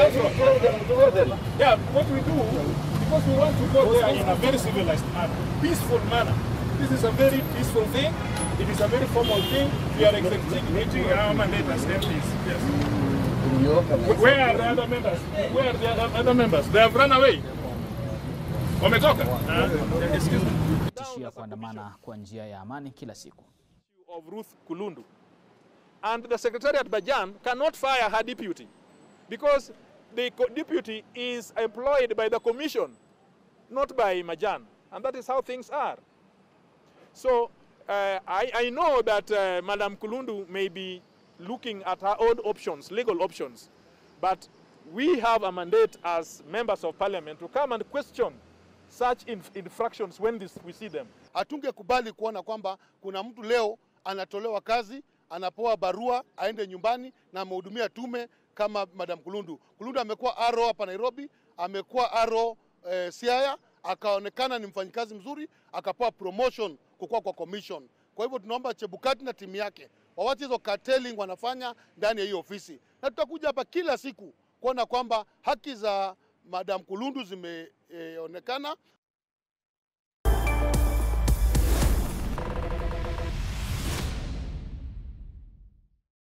That's right. Yeah, what we do, because we want to go there in a very civilized manner, peaceful manner. This is a very peaceful thing. It is a very formal thing. We are executing our mandate as MPs. Yes. Where are the other members? Where are the other members? They have run away. Wametoka. Excuse me. Tishia kuandamana kwa njia ya amani kila siku. Of Ruth Kulundu. And the Secretariat Bajan cannot fire her deputy because the deputy is employed by the commission, not by Majan. And that is how things are. So I know that Madam Kulundu may be looking at her own options, legal options, but we have a mandate as members of parliament to come and question such infractions when we see them. Hatungekubali kuona kwamba kuna mtu leo anatolewa kazi, anapoa barua aende nyumbani na amehudumia tume kama Madam Kulundu. Kulundu amekuwa RO hapa Nairobi, amekuwa RO Siaya, akaonekana ni mfanyikazi mzuri, akapewa promotion kukua kwa commission. Kwa hivyo tunaomba Chebukati na timu yake wawache hizo carteling wanafanya ndani ya hiyo ofisi. Na tutakuja hapa kila siku kuona kwamba haki za Madam Kulundu zimeonekana.